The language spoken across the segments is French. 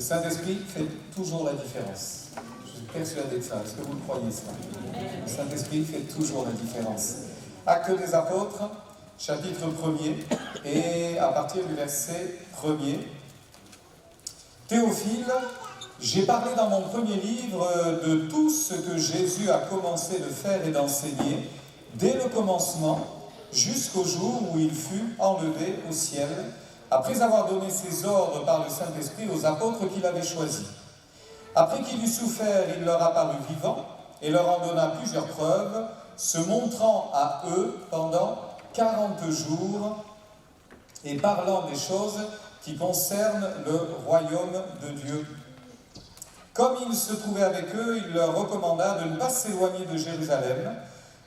Saint-Esprit fait toujours la différence. Je suis persuadé de ça. Est-ce que vous le croyez, ça? Le Saint-Esprit fait toujours la différence. Actes des Apôtres, chapitre 1er, et à partir du verset 1er. Théophile, j'ai parlé dans mon premier livre de tout ce que Jésus a commencé de faire et d'enseigner, dès le commencement, jusqu'au jour où il fut enlevé au ciel, après avoir donné ses ordres par le Saint-Esprit aux apôtres qu'il avait choisis. Après qu'il eut souffert, il leur apparut vivant et leur en donna plusieurs preuves, se montrant à eux pendant 40 jours et parlant des choses qui concernent le royaume de Dieu. Comme il se trouvait avec eux, il leur recommanda de ne pas s'éloigner de Jérusalem,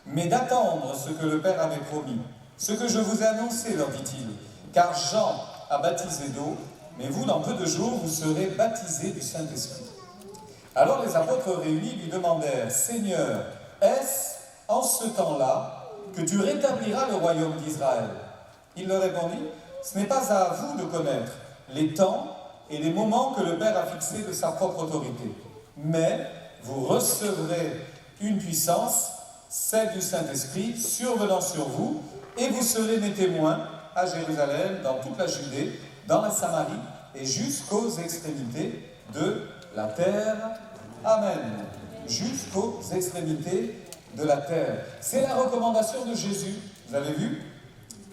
mais d'attendre ce que le Père avait promis. Ce que je vous ai annoncé, leur dit-il, car Jean a baptisé d'eau, mais vous, dans peu de jours, vous serez baptisés du Saint-Esprit. Alors les apôtres réunis lui demandèrent, « Seigneur, est-ce en ce temps-là que tu rétabliras le royaume d'Israël ?» Il leur répondit, « Ce n'est pas à vous de connaître les temps et les moments que le Père a fixés de sa propre autorité, mais vous recevrez une puissance, celle du Saint-Esprit, survenant sur vous, et vous serez mes témoins à Jérusalem, dans toute la Judée, dans la Samarie et jusqu'aux extrémités de la terre. Amen. Jusqu'aux extrémités de la terre. C'est la recommandation de Jésus. Vous avez vu?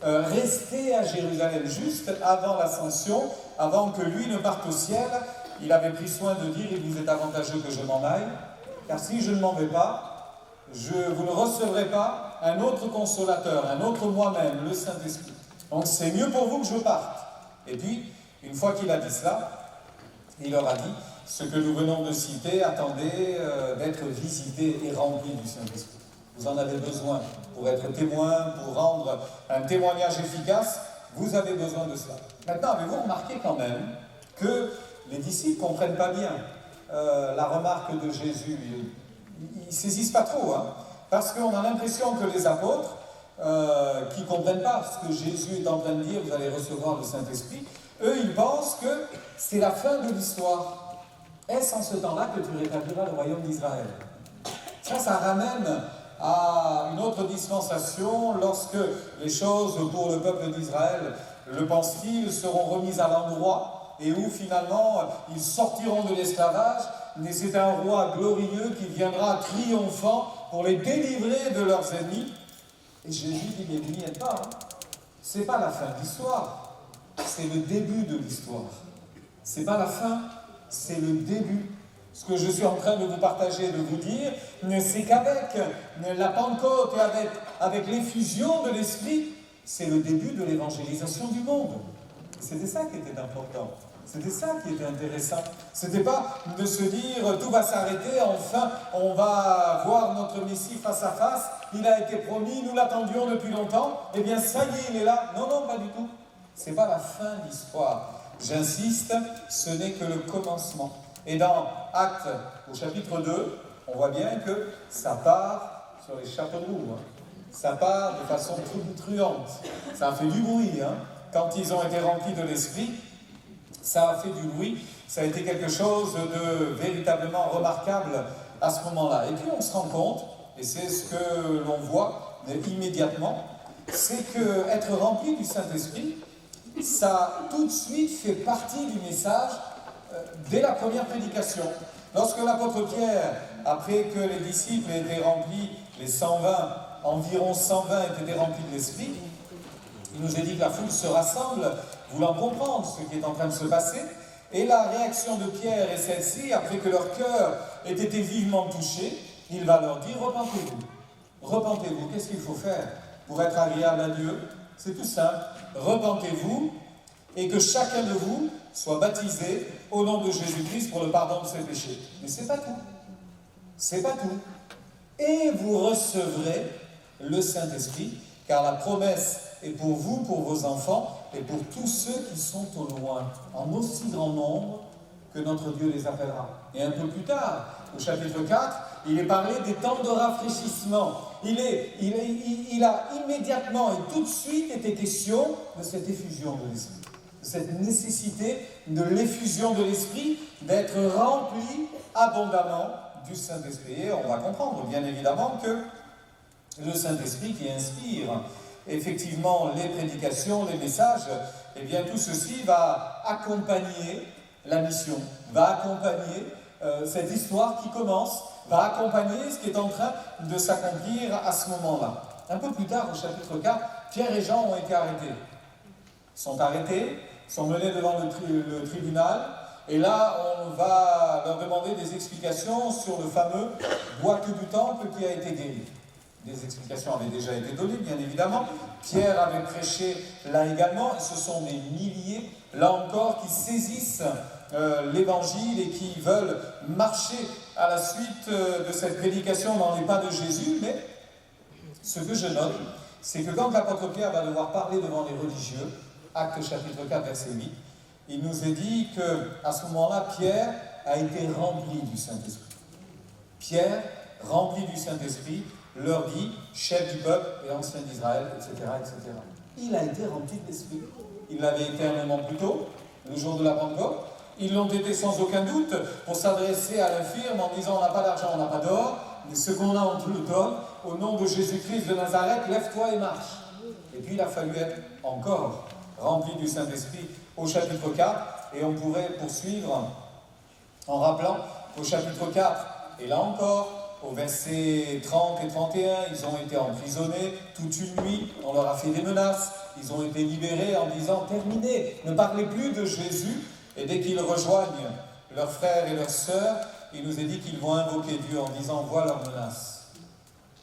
Rester à Jérusalem juste avant l'ascension, avant que lui ne parte au ciel. Il avait pris soin de dire, il vous est avantageux que je m'en aille, car si je ne m'en vais pas, vous ne recevrez pas un autre consolateur, un autre moi-même, le Saint-Esprit. Donc c'est mieux pour vous que je parte. Et puis, une fois qu'il a dit cela, il leur a dit, ce que nous venons de citer, attendez d'être visités et remplis du Saint-Esprit. Vous en avez besoin pour être témoin, pour rendre un témoignage efficace, vous avez besoin de cela. Maintenant, avez-vous remarqué quand même que les disciples ne comprennent pas bien la remarque de Jésus? Ils ne saisissent pas trop, hein, parce qu'on a l'impression que les apôtres, qui ne comprennent pas ce que Jésus est en train de dire, vous allez recevoir le Saint-Esprit, eux, ils pensent que c'est la fin de l'histoire. Est-ce en ce temps-là que tu rétabliras le royaume d'Israël? Ça ramène à une autre dispensation, lorsque les choses pour le peuple d'Israël, le pensent-ils, seront remises à l'endroit, et où finalement ils sortiront de l'esclavage, mais c'est un roi glorieux qui viendra triomphant pour les délivrer de leurs ennemis. Et Jésus dit, mais vous n'y êtes pas. Ce n'est pas la fin de l'histoire, c'est le début de l'histoire. Ce n'est pas la fin, c'est le début. Ce que je suis en train de vous partager, de vous dire, c'est qu'avec la Pentecôte et avec l'effusion de l'Esprit, c'est le début de l'évangélisation du monde. C'était ça qui était important. C'était ça qui était intéressant. C'était pas de se dire tout va s'arrêter, enfin on va voir notre Messie face à face, il a été promis, nous l'attendions depuis longtemps, eh bien ça y est, il est là. Non, non, pas du tout. C'est pas la fin de l'histoire. J'insiste, ce n'est que le commencement. Et dans Actes, au chapitre 2, on voit bien que ça part sur les chapeaux de roue. Ça part de façon truante. Ça a fait du bruit. Quand ils ont été remplis de l'Esprit, ça a fait du bruit. Ça a été quelque chose de véritablement remarquable à ce moment-là. Et puis on se rend compte, et c'est ce que l'on voit immédiatement, c'est qu'être rempli du Saint-Esprit, ça tout de suite fait partie du message dès la première prédication. Lorsque l'apôtre Pierre, après que les disciples aient été remplis, les 120, environ 120 étaient remplis de l'Esprit, il nous est dit que la foule se rassemble, voulant comprendre ce qui est en train de se passer, et la réaction de Pierre est celle-ci, après que leur cœur ait été vivement touché, il va leur dire, repentez-vous. Repentez-vous, qu'est-ce qu'il faut faire pour être agréable à Dieu? C'est tout simple, repentez-vous, et que chacun de vous soit baptisé au nom de Jésus-Christ pour le pardon de ses péchés. Mais c'est pas tout. C'est pas tout. Et vous recevrez le Saint-Esprit, car la promesse est pour vous, pour vos enfants, et pour tous ceux qui sont au loin, en aussi grand nombre que notre Dieu les appellera. Et un peu plus tard, au chapitre 4, il est parlé des temps de rafraîchissement. Il a immédiatement et tout de suite été question de cette effusion de l'Esprit. Cette nécessité de l'effusion de l'Esprit, d'être rempli abondamment du Saint-Esprit. Et on va comprendre, bien évidemment, que le Saint-Esprit qui inspire effectivement les prédications, les messages, eh bien tout ceci va accompagner la mission, va accompagner cette histoire qui commence, va accompagner ce qui est en train de s'accomplir à ce moment-là. Un peu plus tard, au chapitre 4, Pierre et Jean ont été arrêtés. Ils sont arrêtés, sont menés devant le tribunal, et là, on va leur demander des explications sur le fameux bois que du temple qui a été guéri. Des explications avaient déjà été données, bien évidemment. Pierre avait prêché là également, et ce sont des milliers, là encore, qui saisissent l'évangile et qui veulent marcher à la suite de cette prédication dans les pas de Jésus. Mais ce que je note, c'est que quand l'apôtre Pierre va devoir parler devant les religieux, Actes chapitre 4, verset 8, il nous est dit qu'à ce moment-là, Pierre a été rempli du Saint-Esprit. Pierre, rempli du Saint-Esprit, leur dit, chef du peuple et ancien d'Israël, etc., etc. Il a été rempli de l'Esprit. Il l'avait été un moment plus tôt, le jour de la Pentecôte. Ils l'ont été sans aucun doute pour s'adresser à l'infirme en disant, on n'a pas d'argent, on n'a pas d'or, mais ce qu'on a, on te le donne. Au nom de Jésus-Christ de Nazareth, lève-toi et marche. Et puis il a fallu être encore rempli du Saint-Esprit au chapitre 4, et on pourrait poursuivre en rappelant au chapitre 4, et là encore, au verset 30 et 31, ils ont été emprisonnés toute une nuit, on leur a fait des menaces, ils ont été libérés en disant « Terminez, ne parlez plus de Jésus », et dès qu'ils rejoignent leurs frères et leurs sœurs, il nous est dit qu'ils vont invoquer Dieu en disant « Voilà leurs menaces ».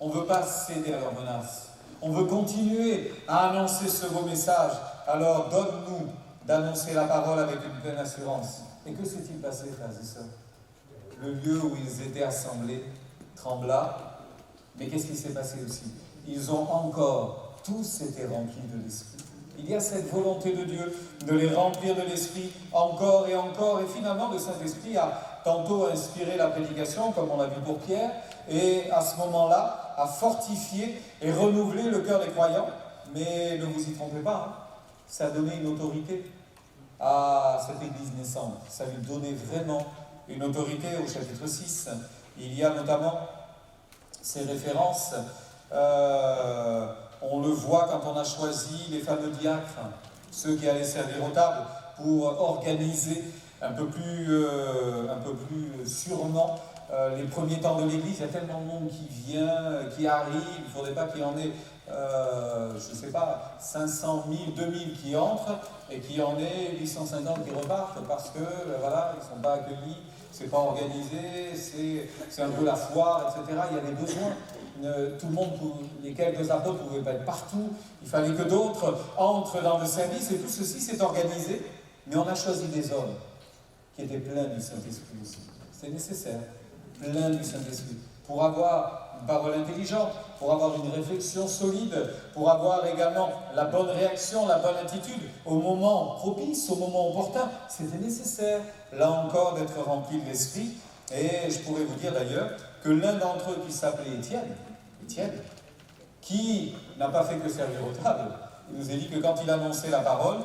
On ne veut pas céder à leurs menaces, on veut continuer à annoncer ce beau message, alors donne-nous d'annoncer la parole avec une pleine assurance. Et que s'est-il passé, frères et sœurs? Le lieu où ils étaient assemblés trembla, mais qu'est-ce qui s'est passé aussi? Ils ont encore tous été remplis de l'Esprit. Il y a cette volonté de Dieu de les remplir de l'Esprit encore, et finalement le Saint-Esprit a tantôt inspiré la prédication, comme on l'a vu pour Pierre, et à ce moment-là, a fortifié et renouvelé le cœur des croyants. Mais ne vous y trompez pas, ça a donné une autorité à cette Église naissante. Ça lui donnait vraiment une autorité au chapitre 6. Il y a notamment ces références, on le voit quand on a choisi les fameux diacres, ceux qui allaient servir aux tables, pour organiser un peu plus sûrement les premiers temps de l'Église. Il y a tellement de monde qui vient, qui arrive, il ne faudrait pas qu'il y en ait je ne sais pas, 500 000, 2000 qui entrent et qu'il y en ait 850 qui repartent parce que, voilà, ils ne sont pas accueillis, c'est pas organisé, c'est un peu la foire, etc. Il y a des besoins. Tout le monde, les quelques apôtres ne pouvaient pas être partout. Il fallait que d'autres entrent dans le service et tout ceci s'est organisé. Mais on a choisi des hommes qui étaient pleins du Saint-Esprit aussi. C'est nécessaire, pleins du Saint-Esprit, pour avoir une parole intelligente, pour avoir une réflexion solide, pour avoir également la bonne réaction, la bonne attitude au moment propice, au moment opportun. C'était nécessaire, là encore, d'être rempli de l'Esprit. Et je pourrais vous dire d'ailleurs que l'un d'entre eux qui s'appelait Étienne, qui n'a pas fait que servir aux tables, il nous a dit que quand il annonçait la parole,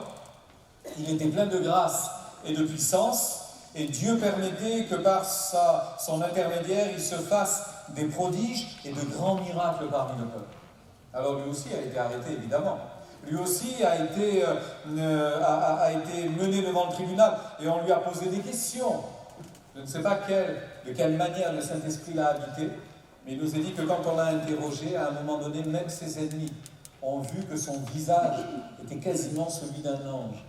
il était plein de grâce et de puissance, et Dieu permettait que par son intermédiaire, il se fasse des prodiges et de grands miracles parmi le peuple. Alors lui aussi a été arrêté, évidemment. Lui aussi a été mené devant le tribunal, et on lui a posé des questions. Je ne sais pas de quelle manière le Saint-Esprit l'a habité, mais il nous a dit que quand on l'a interrogé, à un moment donné, même ses ennemis ont vu que son visage était quasiment celui d'un ange.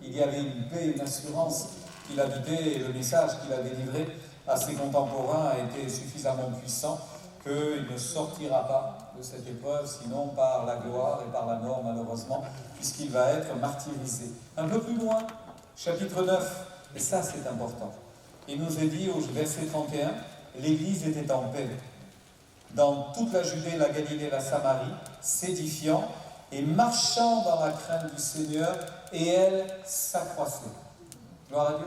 Il y avait une paix, une assurance qu'il habitait, et le message qu'il a délivré à ses contemporains a été suffisamment puissant qu'il ne sortira pas de cette épreuve, sinon par la gloire et par la mort, malheureusement, puisqu'il va être martyrisé. Un peu plus loin, chapitre 9, et ça c'est important. Il nous est dit au verset 31, l'Église était en paix dans toute la Judée, la Galilée, la Samarie, s'édifiant et marchant dans la crainte du Seigneur, et elle s'accroissait. Gloire à Dieu.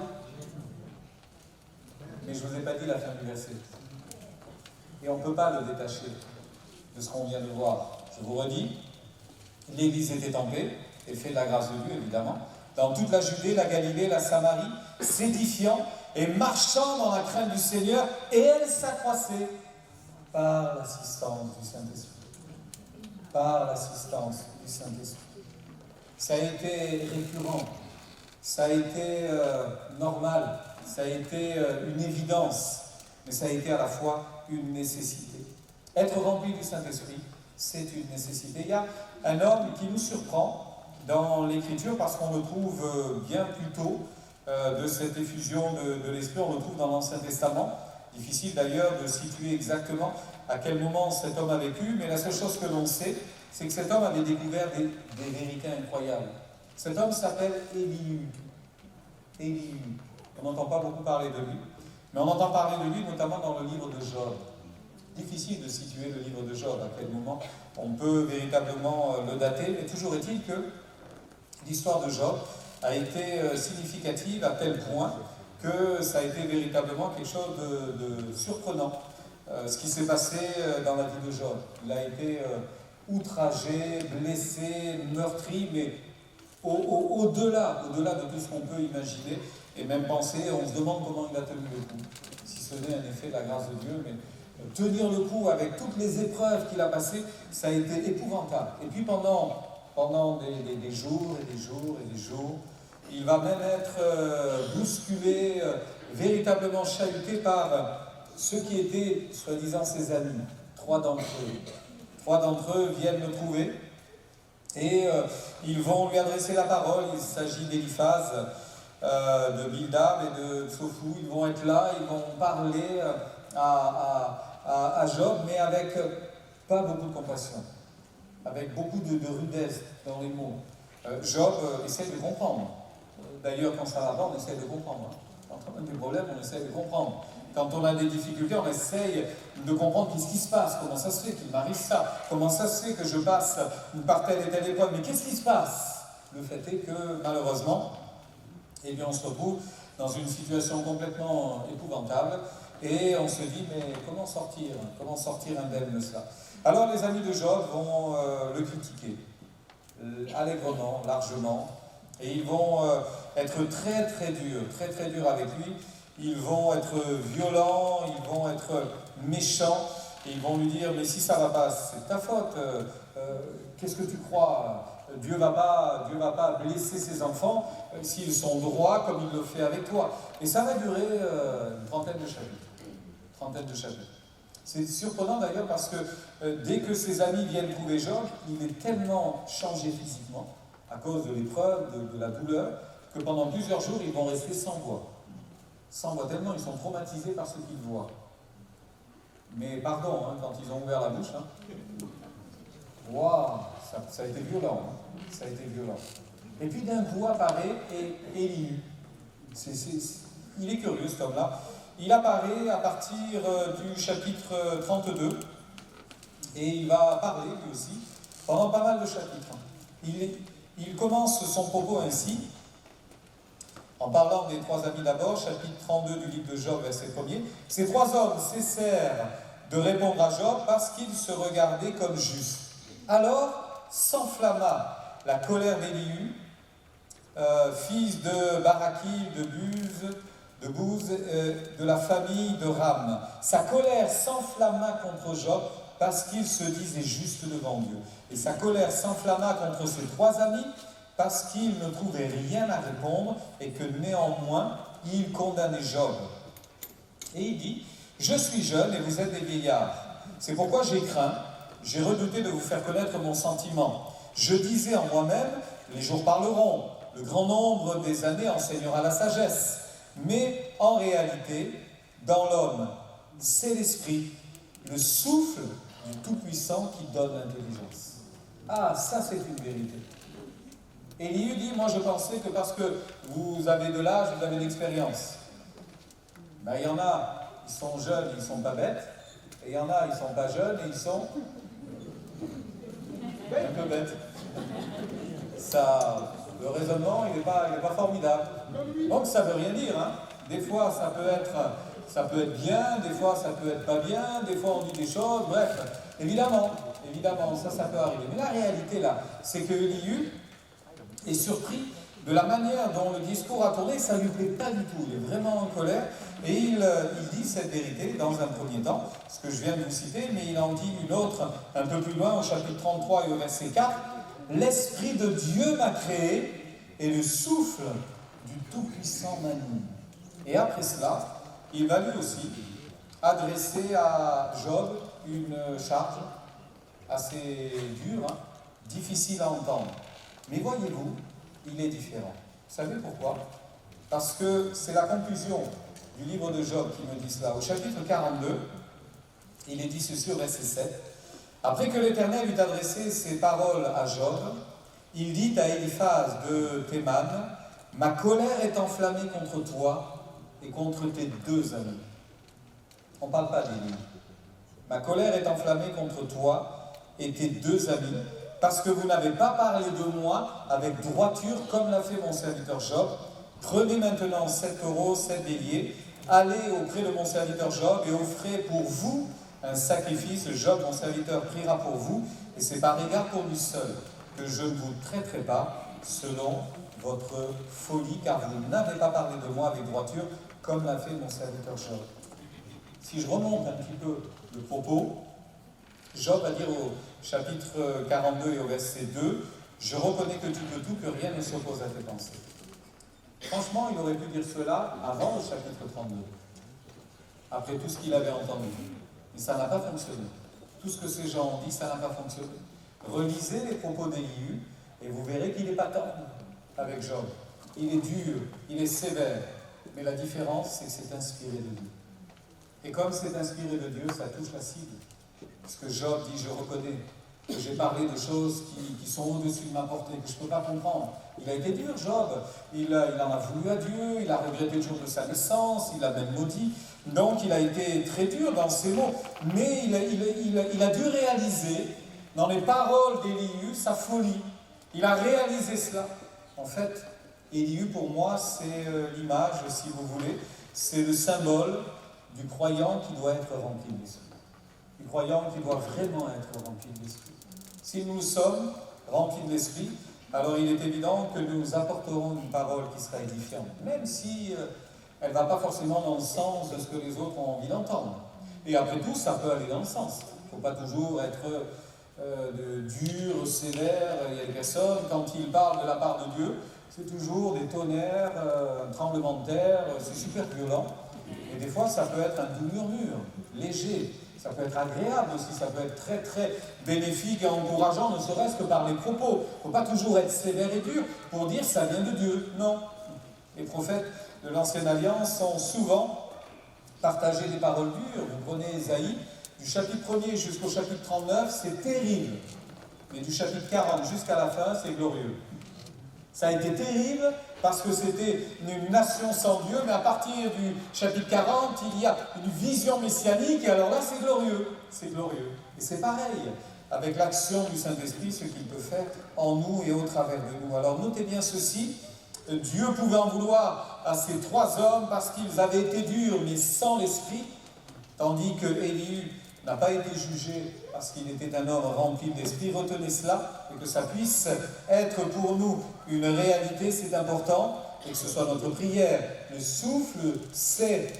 Mais je ne vous ai pas dit la fin du verset. Et on ne peut pas le détacher de ce qu'on vient de voir. Je vous redis, l'Église était en paix, et fait de la grâce de Dieu, évidemment, dans toute la Judée, la Galilée, la Samarie, s'édifiant et marchant dans la crainte du Seigneur, et elle s'accroissait par l'assistance du Saint-Esprit. Par l'assistance du Saint-Esprit. Ça a été récurrent, ça a été normal, ça a été une évidence, mais ça a été à la fois une nécessité. Être rempli du Saint-Esprit, c'est une nécessité. Il y a un homme qui nous surprend dans l'Écriture parce qu'on le trouve bien plus tôt de cette effusion de l'Esprit, on le trouve dans l'Ancien Testament. Difficile d'ailleurs de situer exactement à quel moment cet homme a vécu, mais la seule chose que l'on sait, c'est que cet homme avait découvert des vérités incroyables. Cet homme s'appelle Élie. On n'entend pas beaucoup parler de lui, mais on entend parler de lui notamment dans le livre de Job. Difficile de situer le livre de Job, à quel moment on peut véritablement le dater, mais toujours est-il que l'histoire de Job a été significative à tel point que ça a été véritablement quelque chose de surprenant. Ce qui s'est passé dans la vie de Job. Il a été outragé, blessé, meurtri, mais au-delà de tout ce qu'on peut imaginer et même penser, on se demande comment il a tenu le coup. Si ce n'est un effet de la grâce de Dieu, mais tenir le coup avec toutes les épreuves qu'il a passées, ça a été épouvantable. Et puis pendant des jours et des jours et des jours, il va même être bousculé, véritablement chahuté par ceux qui étaient, soi-disant, ses amis. Trois d'entre eux viennent le trouver et ils vont lui adresser la parole. Il s'agit d'Éliphaz, de Bildad et de Tsophou. Ils vont être là, ils vont parler à Job, mais avec pas beaucoup de compassion, avec beaucoup de rudesse dans les mots. Job essaie de comprendre. D'ailleurs, quand ça va pas, on essaie de comprendre. Quand on a des problèmes, on essaie de comprendre. Quand on a des difficultés, on essaye de comprendre qu'est-ce qui se passe, comment ça se fait qu'il m'arrive ça, comment ça se fait que je passe par telle et telle épreuve, mais qu'est-ce qui se passe? Le fait est que, malheureusement, eh bien, on se retrouve dans une situation complètement épouvantable et on se dit, mais comment sortir indemne de cela? Alors les amis de Job vont le critiquer, allègrement, largement, et ils vont être très très durs avec lui. Ils vont être violents, ils vont être méchants, et ils vont lui dire, mais si ça ne va pas, c'est ta faute, qu'est-ce que tu crois? Dieu va pas blesser ses enfants s'ils sont droits comme il le fait avec toi. Et ça va durer une trentaine de chapitres. C'est surprenant d'ailleurs parce que dès que ses amis viennent trouver Job, il est tellement changé physiquement, à cause de l'épreuve, de la douleur, que pendant plusieurs jours, ils vont rester sans voix. Sans voix, tellement ils sont traumatisés par ce qu'ils voient. Mais pardon, hein, quand ils ont ouvert la bouche, hein, waouh, ça a été violent. Hein, ça a été violent. Et puis d'un coup apparaît Élie. Il est curieux cet homme-là. Il apparaît à partir du chapitre 32 et il va parler lui aussi pendant pas mal de chapitres. Il commence son propos ainsi, en parlant des trois amis d'abord, chapitre 32 du livre de Job, verset 1er. Ces trois hommes cessèrent de répondre à Job parce qu'ils se regardaient comme justes. Alors s'enflamma la colère d'Élihu, fils de Barakil, de Bouz, de la famille de Ram. Sa colère s'enflamma contre Job parce qu'il se disait juste devant Dieu. Et sa colère s'enflamma contre ses trois amis parce qu'ils ne trouvaient rien à répondre et que néanmoins, il condamnait Job. Et il dit, « Je suis jeune et vous êtes des vieillards. C'est pourquoi j'ai craint, j'ai redouté de vous faire connaître mon sentiment. Je disais en moi-même, les jours parleront, le grand nombre des années enseignera la sagesse. Mais en réalité, dans l'homme, c'est l'esprit, le souffle du Tout-Puissant qui donne l'intelligence. » Ah, ça c'est une vérité. Élie dit, moi je pensais que parce que vous avez de l'âge, vous avez de l'expérience. Ben, il y en a, ils sont jeunes, ils ne sont pas bêtes. Et il y en a, ils ne sont pas jeunes et ils sont un peu bêtes. Ça, le raisonnement, il n'est pas formidable. Donc ça ne veut rien dire. Hein. Des fois, ça peut être bien, des fois, ça peut être pas bien, des fois, on dit des choses, bref. Évidemment, ça peut arriver. Mais la réalité, là, c'est que Élie est surpris de la manière dont le discours a tourné, ça ne lui plaît pas du tout, il est vraiment en colère, et il dit cette vérité dans un premier temps, ce que je viens de vous citer, mais il en dit une autre un peu plus loin, au chapitre 33 et au verset 4, « L'Esprit de Dieu m'a créé, et le souffle du Tout-Puissant m'anime. » Et après cela, il va lui aussi adresser à Job une charge assez dure, hein, difficile à entendre. Mais voyez-vous, il est différent. Vous savez pourquoi? Parce que c'est la conclusion du livre de Job qui me dit cela. Au chapitre 42, il est dit ceci au verset 7. Après que l'Éternel eut adressé ses paroles à Job, il dit à Eliphaz de Théman, « Ma colère est enflammée contre toi et contre tes deux amis. » On ne parle pas d'Élie. « Ma colère est enflammée contre toi et tes deux amis, parce que vous n'avez pas parlé de moi avec droiture comme l'a fait mon serviteur Job. Prenez maintenant 7 taureaux, 7 béliers, allez auprès de mon serviteur Job et offrez pour vous un sacrifice. Job, mon serviteur, priera pour vous, et c'est par égard pour lui seul que je ne vous traiterai pas selon votre folie, car vous n'avez pas parlé de moi avec droiture comme l'a fait mon serviteur Job. » Si je remonte un petit peu le propos, Job va dire au chapitre 42 et au verset 2, « Je reconnais que tu peux tout, que rien ne s'oppose à tes pensées. » Franchement, il aurait pu dire cela avant le chapitre 32, après tout ce qu'il avait entendu. Mais ça n'a pas fonctionné. Tout ce que ces gens ont dit, ça n'a pas fonctionné. Relisez les propos d'Élie et vous verrez qu'il n'est pas tendre avec Job. Il est dur, il est sévère. Mais la différence, c'est que c'est inspiré de Dieu. Et comme c'est inspiré de Dieu, ça touche la cible. Parce que Job dit, je reconnais que j'ai parlé de choses qui sont au-dessus de ma portée, que je ne peux pas comprendre. Il a été dur, Job. Il en a voulu à Dieu, il a regretté le jour de sa naissance, il a même maudit. Donc il a été très dur dans ses mots. Mais il a dû réaliser, dans les paroles d'Élie, sa folie. Il a réalisé cela. En fait, Élie, pour moi, c'est l'image, si vous voulez, c'est le symbole du croyant qui doit être rempli de l'esprit. Du croyant qui doit vraiment être rempli de l'esprit. Si nous sommes remplis de l'esprit, alors il est évident que nous apporterons une parole qui sera édifiante, même si elle ne va pas forcément dans le sens de ce que les autres ont envie d'entendre. Et après tout, ça peut aller dans le sens. Il ne faut pas toujours être dur, sévère. Il y a des personnes, quand ils parlent de la part de Dieu, c'est toujours des tonnerres, un tremblement de terre, c'est super violent. Et des fois, ça peut être un doux murmure, léger. Ça peut être agréable aussi, ça peut être très très bénéfique et encourageant, ne serait-ce que par les propos. Il ne faut pas toujours être sévère et dur pour dire ça vient de Dieu. Non. Les prophètes de l'Ancienne Alliance ont souvent partagé des paroles dures. Vous prenez Ésaïe, du chapitre 1er jusqu'au chapitre 39, c'est terrible. Mais du chapitre 40 jusqu'à la fin, c'est glorieux. Ça a été terrible parce que c'était une nation sans Dieu, mais à partir du chapitre 40, il y a une vision messianique, et alors là, c'est glorieux. C'est glorieux. Et c'est pareil avec l'action du Saint-Esprit, ce qu'il peut faire en nous et au travers de nous. Alors notez bien ceci, Dieu pouvait en vouloir à ces trois hommes parce qu'ils avaient été durs, mais sans l'Esprit, tandis que Élie n'a pas été jugé parce qu'il était un homme rempli d'esprit. Retenez cela, et que ça puisse être pour nous une réalité, c'est important, et que ce soit notre prière. Le souffle, c'est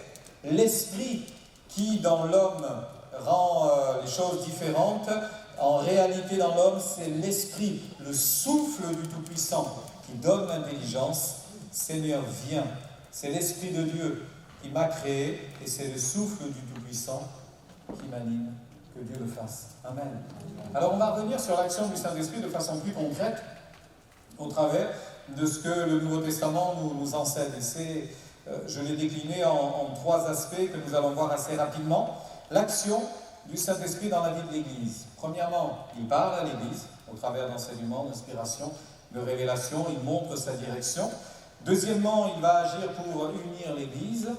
l'esprit qui, dans l'homme, rend les choses différentes. En réalité, dans l'homme, c'est l'esprit, le souffle du Tout-Puissant qui donne l'intelligence. Seigneur, viens. C'est l'Esprit de Dieu qui m'a créé, et c'est le souffle du Tout-Puissant qui m'anime. Que Dieu le fasse. Amen. Alors on va revenir sur l'action du Saint-Esprit de façon plus concrète au travers de ce que le Nouveau Testament nous enseigne. Et je l'ai décliné en trois aspects que nous allons voir assez rapidement. L'action du Saint-Esprit dans la vie de l'Église. Premièrement, il parle à l'Église au travers d'enseignements, d'inspiration, de révélation, il montre sa direction. Deuxièmement, il va agir pour unir l'Église,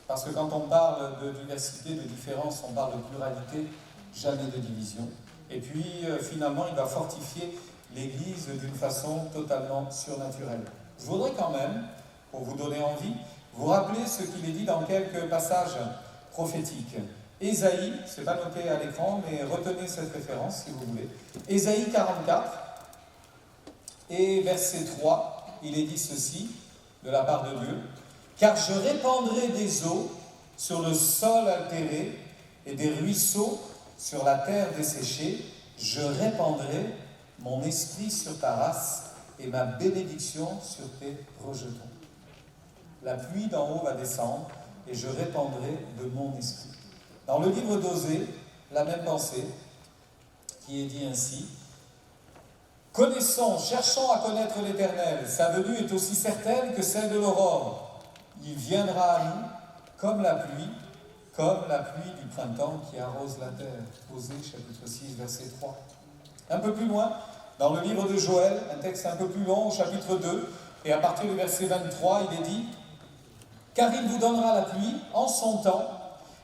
parce que quand on parle de diversité, de différence, on parle de pluralité, jamais de division. Et puis, finalement, il va fortifier l'Église d'une façon totalement surnaturelle. Je voudrais quand même, pour vous donner envie, vous rappeler ce qu'il est dit dans quelques passages prophétiques. Ésaïe, ce n'est pas noté à l'écran, mais retenez cette référence si vous voulez. Ésaïe 44, et verset 3, il est dit ceci, de la part de Dieu. « Car je répandrai des eaux sur le sol altéré et des ruisseaux sur la terre desséchée. Je répandrai mon esprit sur ta race et ma bénédiction sur tes rejetons. » La pluie d'en haut va descendre et je répandrai de mon esprit. Dans le livre d'Osée, la même pensée qui est dit ainsi. Connaissons, cherchons à connaître l'Éternel. Sa venue est aussi certaine que celle de l'aurore. Il viendra à nous comme la pluie du printemps qui arrose la terre. Osée, chapitre 6, verset 3. Un peu plus loin, dans le livre de Joël, un texte un peu plus long, au chapitre 2, et à partir du verset 23, il est dit « Car il vous donnera la pluie en son temps,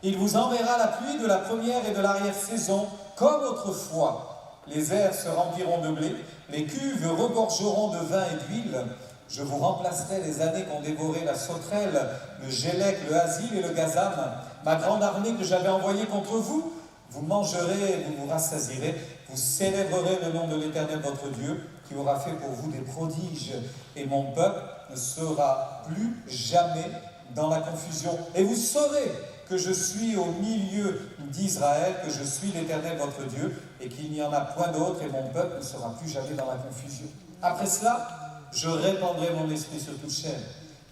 il vous enverra la pluie de la première et de l'arrière-saison, comme autrefois. Les airs se rempliront de blé, les cuves regorgeront de vin et d'huile. Je vous remplacerai les années qu'ont dévoré la sauterelle, le gélec, le hasil et le gazam, ma grande armée que j'avais envoyée contre vous. Vous mangerez et vous vous rassasierez. Vous célébrerez le nom de l'Éternel votre Dieu, qui aura fait pour vous des prodiges. Et mon peuple ne sera plus jamais dans la confusion. Et vous saurez que je suis au milieu d'Israël, que je suis l'Éternel votre Dieu, et qu'il n'y en a point d'autre, et mon peuple ne sera plus jamais dans la confusion. Après cela, je répandrai mon esprit sur toute chair.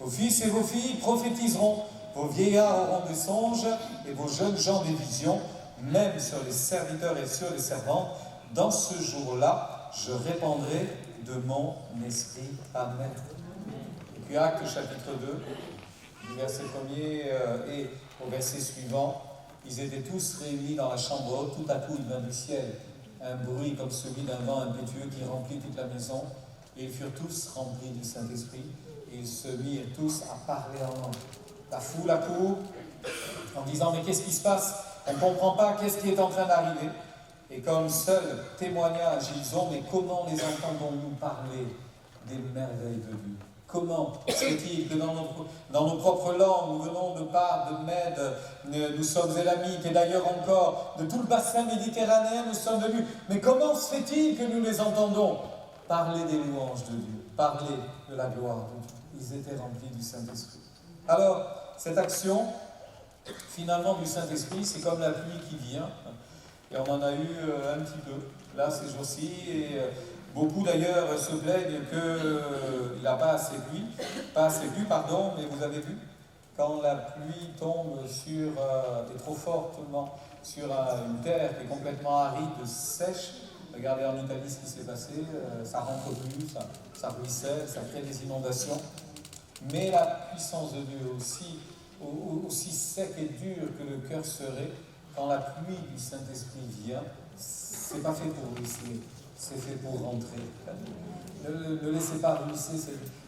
Vos fils et vos filles prophétiseront, vos vieillards auront des songes, et vos jeunes gens des visions, même sur les serviteurs et sur les servantes. Dans ce jour-là, je répandrai de mon esprit. Amen. Et puis Actes chapitre 2, du verset 1er et au verset suivant, ils étaient tous réunis dans la chambre haute. Tout à coup, il vint du ciel un bruit comme celui d'un vent impétueux qui remplit toute la maison. Et ils furent tous remplis du Saint-Esprit. Et ils se mirent tous à parler en langue. La foule accourt en disant « Mais qu'est-ce qui se passe? On ne comprend pas, qu'est-ce qui est en train d'arriver ?» Et comme seul témoignage, ils ont « Mais comment les entendons-nous parler des merveilles de Dieu ?» Comment est-il que dans nos propres langues, nous venons de Pars, de Mède, nous sommes élamites, et d'ailleurs encore, de tout le bassin méditerranéen, nous sommes venus. Mais comment se fait-il que nous les entendons parler des louanges de Dieu, parler de la gloire de Dieu? Ils étaient remplis du Saint-Esprit. Alors, cette action, finalement, du Saint-Esprit, c'est comme la pluie qui vient, et on en a eu un petit peu, là, ces jours-ci, et beaucoup d'ailleurs se plaignent qu'il n'a pas assez plu, mais vous avez vu, quand la pluie tombe sur, et trop fortement sur une terre qui est complètement aride, sèche. Regardez en Italie ce qui s'est passé, ça rentre plus, ça ruisselle, ça crée des inondations. Mais la puissance de Dieu, aussi sec et dur que le cœur serait, quand la pluie du Saint-Esprit vient, c'est pas fait pour ruisseler, c'est fait pour rentrer. Ne laissez pas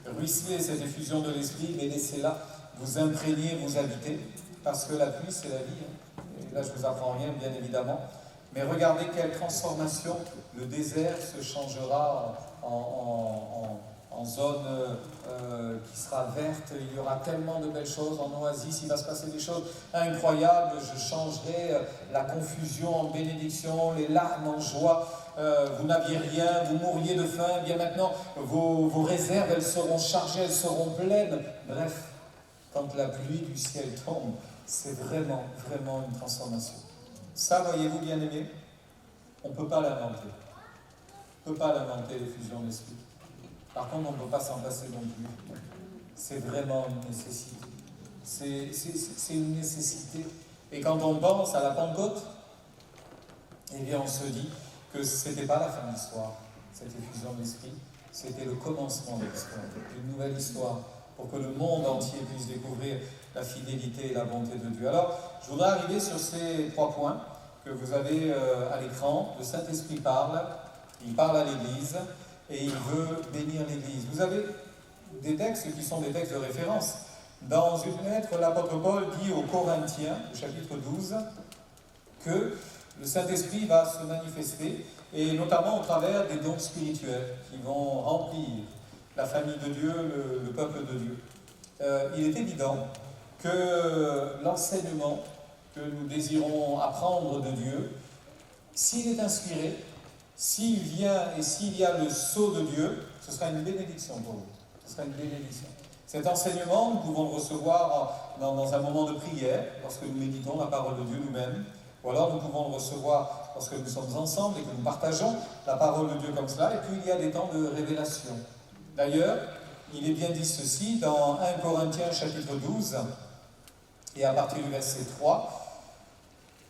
ruisseler cette effusion de l'Esprit, mais laissez-la vous imprégner, vous habiter, parce que la pluie, c'est la vie. Et là, je ne vous apprends rien, bien évidemment. Mais regardez quelle transformation. Le désert se changera en zone qui sera verte. Il y aura tellement de belles choses en oasis. Il va se passer des choses incroyables. Je changerai la confusion en bénédiction, les larmes en joie. Vous n'aviez rien, vous mourriez de faim. Bien maintenant, vos réserves, elles seront chargées, elles seront pleines. Bref, quand la pluie du ciel tombe, c'est vraiment, vraiment une transformation. Ça, voyez-vous, bien-aimés, on ne peut pas l'inventer. On ne peut pas l'inventer, l'effusion de l'Esprit. Par contre, on ne peut pas s'en passer non plus. C'est vraiment une nécessité. C'est une nécessité. Et quand on pense à la Pentecôte, eh bien, on se dit que ce n'était pas la fin de l'histoire, cette effusion de l'Esprit. C'était le commencement de l'histoire, une nouvelle histoire, pour que le monde entier puisse découvrir la fidélité et la bonté de Dieu. Alors, je voudrais arriver sur ces 3 points que vous avez à l'écran. Le Saint-Esprit parle, il parle à l'Église et il veut bénir l'Église. Vous avez des textes qui sont des textes de référence. Dans une lettre, l'apôtre Paul dit aux Corinthiens, au chapitre 12, que le Saint-Esprit va se manifester, et notamment au travers des dons spirituels qui vont remplir la famille de Dieu, le peuple de Dieu. Il est évident que l'enseignement que nous désirons apprendre de Dieu, s'il est inspiré, s'il vient et s'il y a le sceau de Dieu, ce sera une bénédiction pour vous. Ce sera une bénédiction. Cet enseignement, nous pouvons le recevoir dans un moment de prière, lorsque nous méditons la parole de Dieu nous-mêmes, ou alors nous pouvons le recevoir lorsque nous sommes ensemble et que nous partageons la parole de Dieu comme cela, et puis il y a des temps de révélation. D'ailleurs, il est bien dit ceci dans 1 Corinthiens chapitre 12, et à partir du verset 3,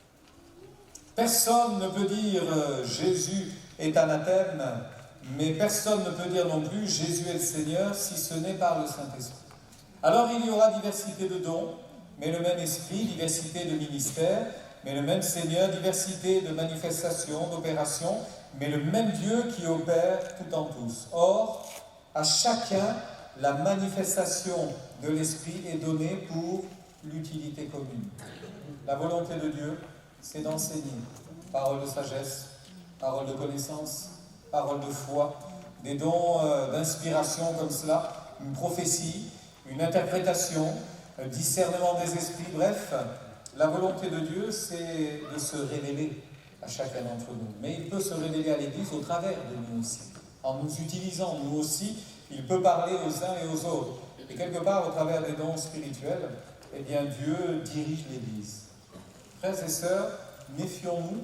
« Personne ne peut dire Jésus est anathème, mais personne ne peut dire non plus Jésus est le Seigneur si ce n'est par le Saint-Esprit. Alors il y aura diversité de dons, mais le même esprit, diversité de ministères, mais le même Seigneur, diversité de manifestations, d'opérations, mais le même Dieu qui opère tout en tous. Or, à chacun, la manifestation de l'Esprit est donnée pour l'utilité commune. La volonté de Dieu, c'est d'enseigner. Parole de sagesse, parole de connaissance, parole de foi, des dons d'inspiration comme cela, une prophétie, une interprétation, un discernement des esprits, bref, la volonté de Dieu, c'est de se révéler à chacun d'entre nous. Mais il peut se révéler à l'Église au travers de nous aussi. En nous utilisant, nous aussi, il peut parler aux uns et aux autres. Et quelque part, au travers des dons spirituels, eh bien, Dieu dirige l'Église. Frères et sœurs, méfions-nous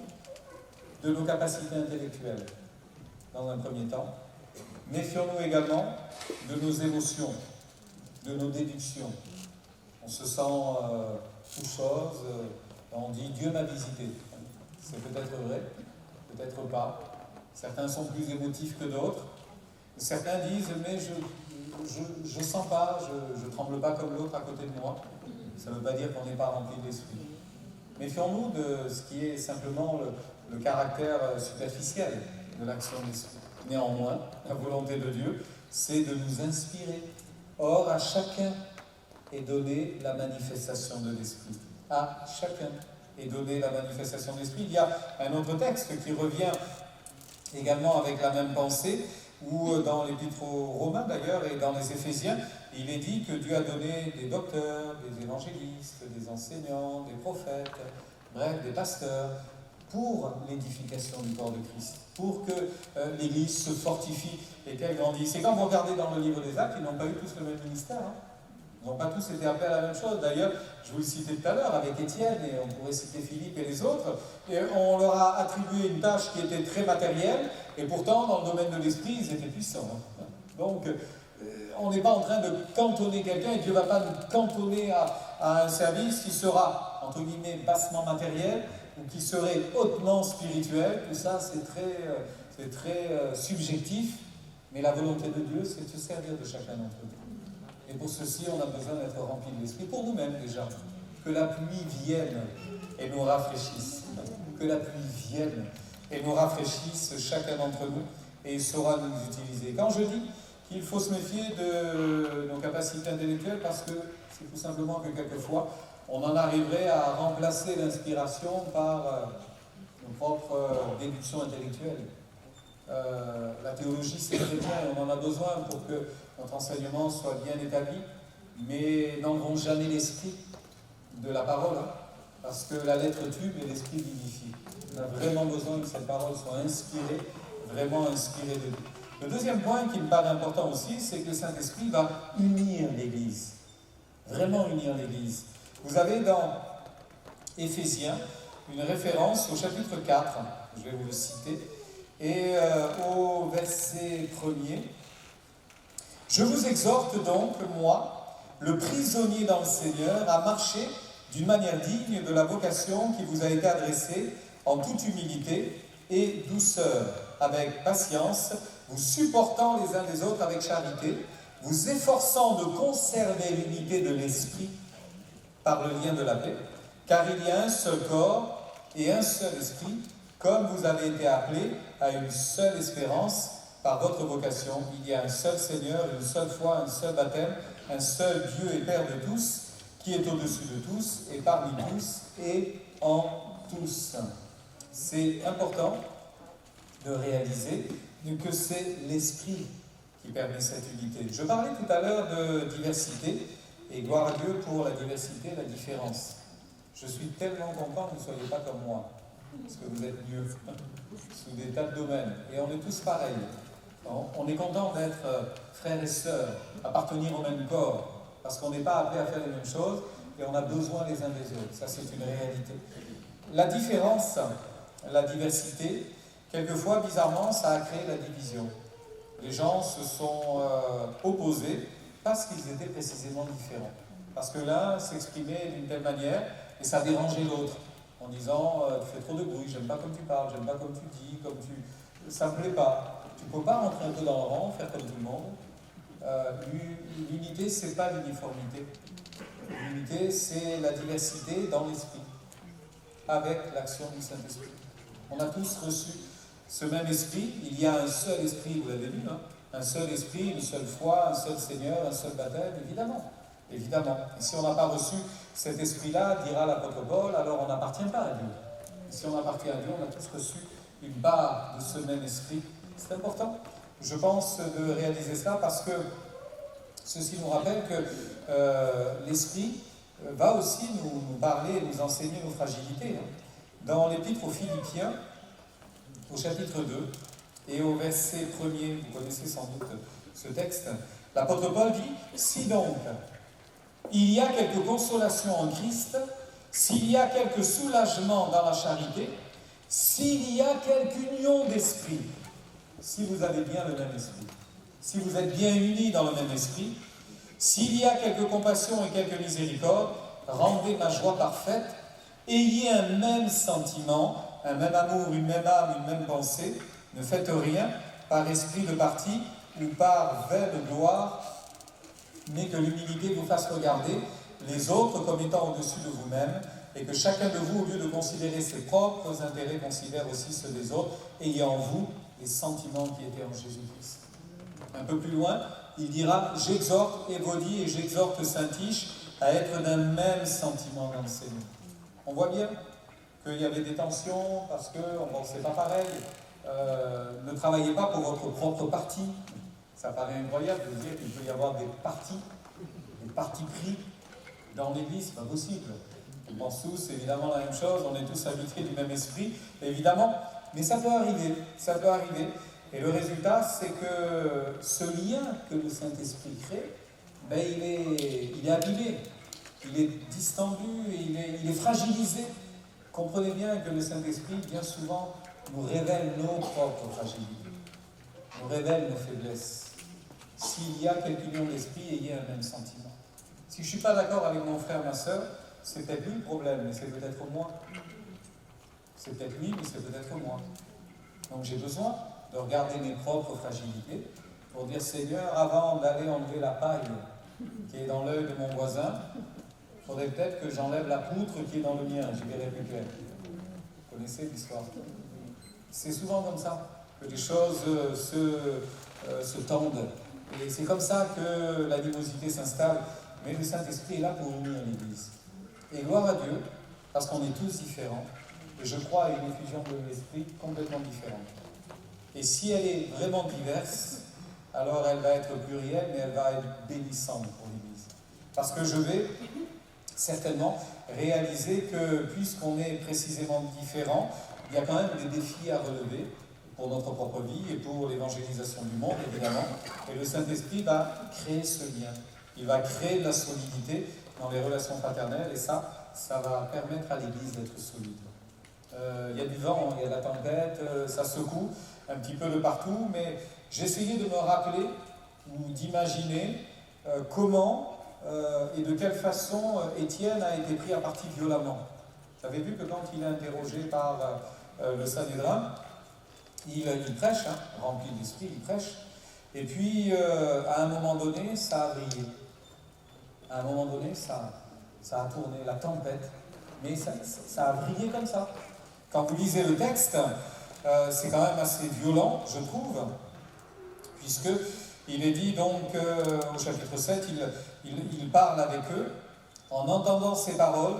de nos capacités intellectuelles, dans un premier temps. Méfions-nous également de nos émotions, de nos déductions. On se sent toute chose, on dit « Dieu m'a visité ». C'est peut-être vrai, peut-être pas. Certains sont plus émotifs que d'autres. Certains disent « Mais je ne sens pas, je ne tremble pas comme l'autre à côté de moi ». Ça ne veut pas dire qu'on n'est pas rempli de l'esprit. Méfions-nous de ce qui est simplement le caractère superficiel de l'action de l'esprit. Néanmoins, la volonté de Dieu, c'est de nous inspirer. Or, à chacun est donnée la manifestation de l'esprit. À chacun est donnée la manifestation de l'esprit. Il y a un autre texte qui revient également avec la même pensée, où dans l'Épître aux Romains d'ailleurs et dans les Éphésiens, il est dit que Dieu a donné des docteurs, des évangélistes, des enseignants, des prophètes, bref, des pasteurs, pour l'édification du corps de Christ, pour que l'Église se fortifie et qu'elle grandisse. Et quand vous regardez dans le livre des Actes, ils n'ont pas eu tous le même ministère. Ils n'ont pas tous été appelés à la même chose. D'ailleurs, je vous le citais tout à l'heure avec Étienne, et on pourrait citer Philippe et les autres, et on leur a attribué une tâche qui était très matérielle, et pourtant, dans le domaine de l'esprit, ils étaient puissants. Donc, on n'est pas en train de cantonner quelqu'un, et Dieu ne va pas nous cantonner à un service qui sera, entre guillemets, bassement matériel, ou qui serait hautement spirituel. Tout ça, c'est très subjectif, mais la volonté de Dieu, c'est de se servir de chacun d'entre nous. Et pour ceci, on a besoin d'être rempli de l'Esprit, pour nous-mêmes déjà. Que la pluie vienne et nous rafraîchisse. Que la pluie vienne et nous rafraîchisse chacun d'entre nous, et il saura nous utiliser. Quand je dis qu'il faut se méfier de nos capacités intellectuelles, parce que c'est tout simplement que quelquefois, on en arriverait à remplacer l'inspiration par nos propres déductions intellectuelles. La théologie, c'est très bien, et on en a besoin pour que notre enseignement soit bien établi, mais n'enlevons jamais l'esprit de la parole, parce que la lettre tue, mais l'esprit vivifie. On a vraiment besoin que cette parole soit inspirée, vraiment inspirée de Dieu. Le deuxième point qui me paraît important aussi, c'est que le Saint-Esprit va unir l'Église, vraiment unir l'Église. Vous avez dans Éphésiens une référence au chapitre 4, je vais vous le citer, et au verset 1er. « Je vous exhorte donc, moi, le prisonnier dans le Seigneur, à marcher d'une manière digne de la vocation qui vous a été adressée, en toute humilité et douceur, avec patience, vous supportant les uns des autres avec charité, vous efforçant de conserver l'unité de l'esprit par le lien de la paix, car il y a un seul corps et un seul esprit, comme vous avez été appelés à une seule espérance par votre vocation. Il y a un seul Seigneur, une seule foi, un seul baptême, un seul Dieu et Père de tous, qui est au-dessus de tous, et parmi tous, et en tous. » C'est important de réaliser que c'est l'esprit qui permet cette unité. Je parlais tout à l'heure de diversité, et gloire à Dieu pour la diversité et la différence. Je suis tellement content que vous ne soyez pas comme moi, parce que vous êtes mieux, sous des tas de domaines, et on est tous pareils. On est content d'être frères et sœurs, appartenir au même corps, parce qu'on n'est pas appelé à faire les mêmes choses, et on a besoin les uns des autres. Ça, c'est une réalité. La différence, la diversité, quelquefois, bizarrement, ça a créé la division. Les gens se sont opposés parce qu'ils étaient précisément différents. Parce que l'un s'exprimait d'une telle manière et ça dérangeait l'autre, en disant tu fais trop de bruit, j'aime pas comme tu parles, j'aime pas comme tu dis, ça me plaît pas. Tu peux pas rentrer un peu dans le rang, faire comme tout le monde. L'unité, c'est pas l'uniformité. L'unité, c'est la diversité dans l'esprit, avec l'action du Saint-Esprit. On a tous reçu ce même esprit. Il y a un seul esprit, vous l'avez vu, un seul esprit, une seule foi, un seul Seigneur, un seul baptême, évidemment. Évidemment. Et si on n'a pas reçu cet esprit-là, dira l'apôtre Paul, alors on n'appartient pas à Dieu. Et si on appartient à Dieu, on a tous reçu une part de ce même esprit. C'est important, je pense, de réaliser ça, parce que ceci nous rappelle que l'esprit va aussi nous parler, nous enseigner nos fragilités. Dans l'épître aux Philippiens, au chapitre 2, et au verset 1er, vous connaissez sans doute ce texte, l'apôtre Paul dit « Si donc, il y a quelque consolation en Christ, s'il y a quelque soulagement dans la charité, s'il y a quelque union d'esprit, si vous avez bien le même esprit, si vous êtes bien unis dans le même esprit, s'il y a quelque compassion et quelque miséricorde, rendez ma joie parfaite, ayez un même sentiment, un même amour, une même âme, une même pensée, ne faites rien par esprit de parti ou par vaine gloire, mais que l'humilité vous fasse regarder les autres comme étant au-dessus de vous-même, et que chacun de vous, au lieu de considérer ses propres intérêts, considère aussi ceux des autres, ayez en vous les sentiments qui étaient en Jésus-Christ. Un peu plus loin, il dira « J'exhorte Évodie et j'exhorte Saint-Tiche à être d'un même sentiment dans le Seigneur. » On voit bien qu'il y avait des tensions parce qu'on ne pensait pas pareil. Ne travaillez pas pour votre propre parti. Ça paraît incroyable de dire qu'il peut y avoir des partis pris dans l'Église, c'est pas possible. On pense tous évidemment la même chose, on est tous habités du même esprit, évidemment, mais ça peut arriver, ça peut arriver. Et le résultat, c'est que ce lien que le Saint-Esprit crée, ben, il est abîmé, il est distendu, il est fragilisé. Comprenez bien que le Saint-Esprit, bien souvent, nous révèle nos propres fragilités, nous révèle nos faiblesses. s'il y a quelque union d'esprit et il y a un même sentiment. Si je ne suis pas d'accord avec mon frère, ma soeur, c'est peut-être lui le problème, mais c'est peut-être moi. C'est peut-être lui, mais c'est peut-être moi. Donc j'ai besoin de regarder mes propres fragilités pour dire, Seigneur, avant d'aller enlever la paille qui est dans l'œil de mon voisin, il faudrait peut-être que j'enlève la poutre qui est dans le mien, j'y verrai plus clair. Vous connaissez l'histoire? C'est souvent comme ça que les choses se tendent. Et c'est comme ça que l'animosité s'installe. Mais le Saint-Esprit est là pour unir l'Église. Et gloire à Dieu, parce qu'on est tous différents. Et je crois à une effusion de l'Esprit complètement différente. Et si elle est vraiment diverse, alors elle va être plurielle, mais elle va être bénissante pour l'Église. Parce que je vais certainement réaliser que, puisqu'on est précisément différents, il y a quand même des défis à relever pour notre propre vie et pour l'évangélisation du monde, évidemment. Et le Saint-Esprit va créer ce lien. Il va créer de la solidité dans les relations fraternelles, et ça va permettre à l'Église d'être solide. Il y a du vent, il y a de la tempête, ça secoue un petit peu de partout, mais j'essayais de me rappeler ou d'imaginer comment et de quelle façon Étienne a été pris à partie violemment. Vous avez vu que quand il est interrogé par le Sanhédrin, il prêche, hein, rempli d'esprit, il prêche, et puis à un moment donné, ça a brillé. À un moment donné, ça a tourné, la tempête, mais ça a brillé comme ça. Quand vous lisez le texte, c'est quand même assez violent, je trouve, puisque il est dit donc au chapitre 7, il parle avec eux, en entendant ces paroles,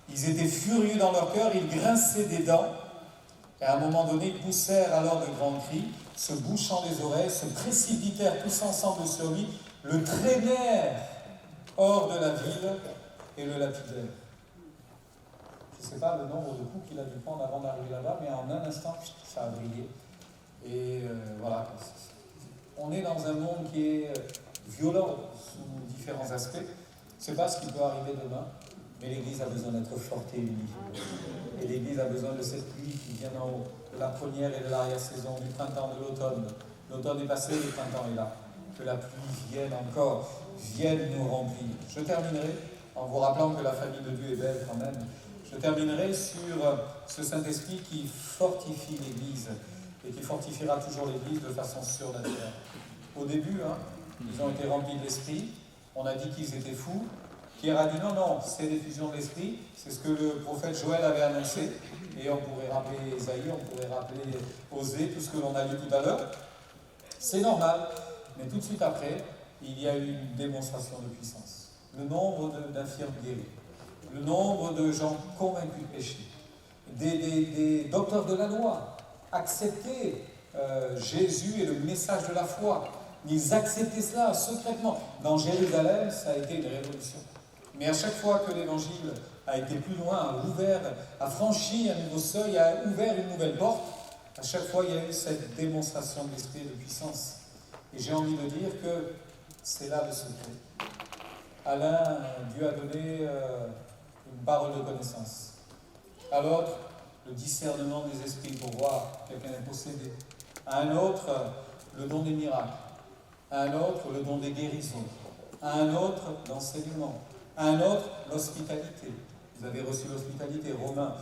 ils étaient furieux dans leur cœur, ils grinçaient des dents, et à un moment donné, ils poussèrent alors de grands cris, se bouchant les oreilles, se précipitèrent tous ensemble sur lui, le traînèrent hors de la ville et le lapidèrent. Je ne sais pas le nombre de coups qu'il a dû prendre avant d'arriver là-bas, mais en un instant, ça a brillé. Et voilà. On est dans un monde qui est violent sous différents aspects. Je ne sais pas ce qui peut arriver demain, mais l'Église a besoin d'être forte et unie. Et l'Église a besoin de cette pluie qui vient d'en haut, de la première et de l'arrière-saison, du printemps, de l'automne. L'automne est passé, le printemps est là. Que la pluie vienne encore, vienne nous remplir. Je terminerai en vous rappelant que la famille de Dieu est belle quand même. Je terminerai sur ce Saint-Esprit qui fortifie l'Église et qui fortifiera toujours l'Église de façon surnaturelle. Au début, ils ont été remplis de l'Esprit, on a dit qu'ils étaient fous. Pierre a dit non, c'est l'effusion de l'Esprit, c'est ce que le prophète Joël avait annoncé, et on pourrait rappeler Ésaïe, on pourrait rappeler Osée, tout ce que l'on a lu tout à l'heure. C'est normal, mais tout de suite après, il y a eu une démonstration de puissance. Le nombre d'infirmes guéris, le nombre de gens convaincus de péché, des docteurs de la loi acceptaient Jésus et le message de la foi. Ils acceptaient cela secrètement. Dans Jérusalem, ça a été une révolution. Mais à chaque fois que l'Évangile a été plus loin, a franchi un nouveau seuil, a ouvert une nouvelle porte, à chaque fois il y a eu cette démonstration de l'esprit et de puissance. Et j'ai envie de dire que c'est là le secret. À l'un, Dieu a donné une parole de connaissance. À l'autre, le discernement des esprits pour voir quelqu'un est possédé. À un autre, le don des miracles. À un autre, le don des guérisons. À un autre, l'enseignement. À un autre, l'hospitalité. Vous avez reçu l'hospitalité, Romains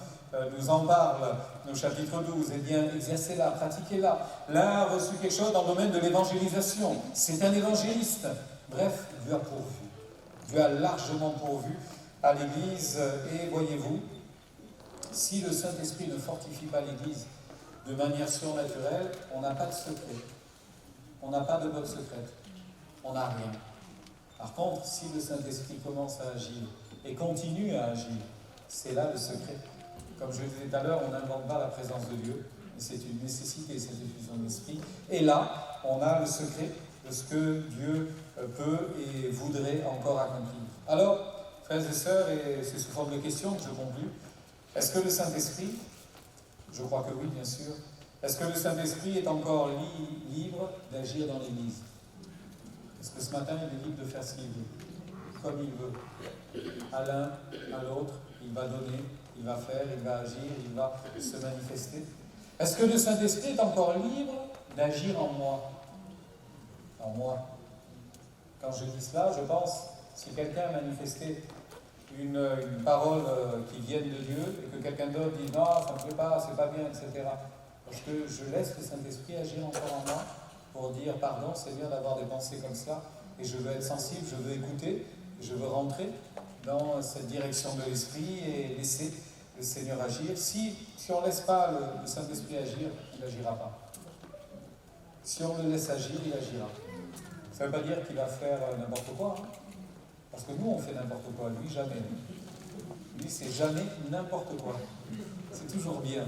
nous en parle, au chapitre 12. Eh bien, exercez-la, pratiquez-la. L'un a reçu quelque chose dans le domaine de l'évangélisation. C'est un évangéliste. Bref, Dieu a pourvu. Dieu a largement pourvu à l'Église. Et voyez-vous, si le Saint-Esprit ne fortifie pas l'Église de manière surnaturelle, on n'a pas de secret. On n'a pas de botte secrète. On n'a rien. Par contre, si le Saint-Esprit commence à agir et continue à agir, c'est là le secret. Comme je le disais tout à l'heure, on n'invente pas la présence de Dieu, mais c'est une nécessité, cette effusion d'esprit. Et là, on a le secret de ce que Dieu peut et voudrait encore accomplir. Alors, frères et sœurs, et c'est sous forme de questions que je conclue, est-ce que le Saint-Esprit, je crois que oui, bien sûr, est-ce que le Saint-Esprit est encore libre d'agir dans l'Église? Est-ce que ce matin, il est libre de faire ce qu'il veut, comme il veut? À l'un, à l'autre, il va donner, il va faire, il va agir, il va se manifester. Est-ce que le Saint-Esprit est encore libre d'agir en moi? En moi. Quand je dis cela, je pense, si quelqu'un a manifesté une parole qui vienne de Dieu et que quelqu'un d'autre dit non, ça ne me plaît pas, c'est pas bien, etc. Parce que je laisse le Saint-Esprit agir encore en moi pour dire pardon, Seigneur, d'avoir des pensées comme cela, et je veux être sensible, je veux écouter, je veux rentrer dans cette direction de l'Esprit et laisser le Seigneur agir. Si on ne laisse pas le Saint-Esprit agir, il n'agira pas. Si on le laisse agir, il agira. Ça ne veut pas dire qu'il va faire n'importe quoi, hein. Parce que nous, on fait n'importe quoi, lui, jamais. Lui, c'est jamais n'importe quoi. C'est toujours bien.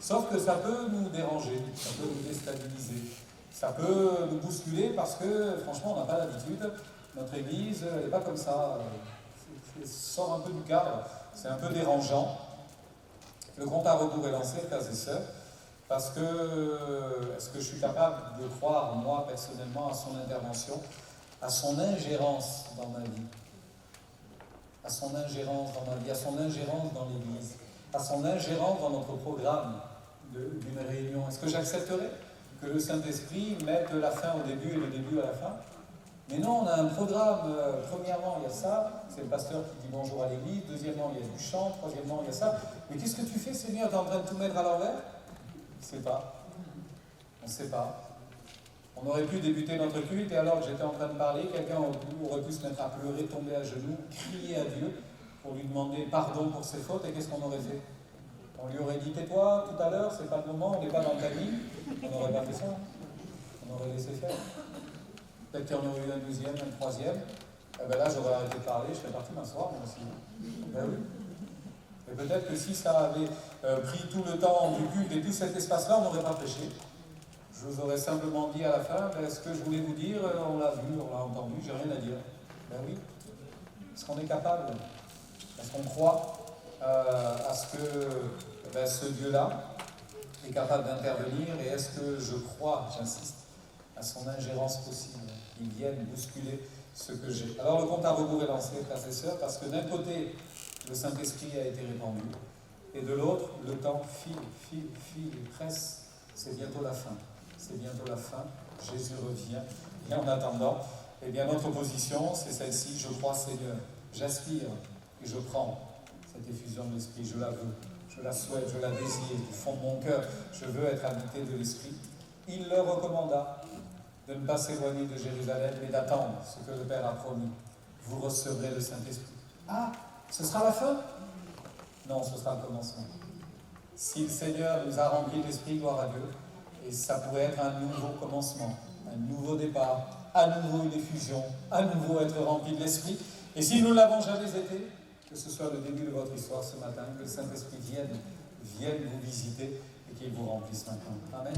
Sauf que ça peut nous déranger, ça peut nous déstabiliser, ça peut nous bousculer parce que, franchement, on n'a pas l'habitude. Notre Église, elle n'est pas comme ça. Elle sort un peu du cadre, c'est un peu dérangeant. Le compte à rebours est lancé, frères et sœurs, parce que, est-ce que je suis capable de croire, moi, personnellement, à son intervention, à son ingérence dans ma vie, à son ingérence dans ma vie, à son ingérence dans l'Église, à son ingérence dans notre programme d'une réunion. Est-ce que j'accepterais que le Saint-Esprit mette la fin au début et le début à la fin? Mais non, on a un programme. Premièrement, il y a ça, c'est le pasteur qui dit bonjour à l'Église. Deuxièmement, il y a du chant. Troisièmement, il y a ça. Mais qu'est-ce que tu fais, Seigneur? Tu es en train de tout mettre à l'envers? On ne sait pas. On ne sait pas. On aurait pu débuter notre culte et alors que j'étais en train de parler, quelqu'un aurait pu se mettre à pleurer, tomber à genoux, crier à Dieu pour lui demander pardon pour ses fautes. Et qu'est-ce qu'on aurait fait? On lui aurait dit tais-toi tout à l'heure, c'est pas le moment, on n'est pas dans ta vie. On n'aurait pas fait ça. On aurait laissé faire. Peut-être qu'il y en aurait eu un deuxième, un troisième. Et bien là, j'aurais arrêté de parler, je serais parti m'asseoir, moi aussi. Ben oui. Et peut-être que si ça avait pris tout le temps du culte et tout cet espace-là, on n'aurait pas prêché. Je vous aurais simplement dit à la fin, ben, ce que je voulais vous dire, on l'a vu, on l'a entendu, j'ai rien à dire. Ben oui. Est-ce qu'on est capable? Est-ce qu'on croit à ce que ben, ce Dieu-là est capable d'intervenir? Et est-ce que je crois, j'insiste, à son ingérence possible, qu'il vienne bousculer ce que j'ai? Alors le compte à rebours est lancé, frères et sœurs, parce que d'un côté, le Saint-Esprit a été répandu, et de l'autre, le temps file, presse, c'est bientôt la fin. C'est bientôt la fin, Jésus revient. Et en attendant, eh bien notre position, c'est celle-ci: je crois, Seigneur, j'aspire et je prends cette effusion de l'Esprit, je la veux, je la souhaite, je la désire, du fond de mon cœur, je veux être habité de l'Esprit. Il leur recommanda de ne pas s'éloigner de Jérusalem, mais d'attendre ce que le Père a promis. Vous recevrez le Saint-Esprit. Ah, ce sera la fin? Non, ce sera le commencement. Si le Seigneur nous a remplis d'Esprit, gloire à Dieu, et ça pourrait être un nouveau commencement, un nouveau départ, à nouveau une effusion, à nouveau être rempli de l'Esprit. Et si nous ne l'avons jamais été, que ce soit le début de votre histoire ce matin, que le Saint-Esprit vienne vous visiter et qu'il vous remplisse maintenant. Amen.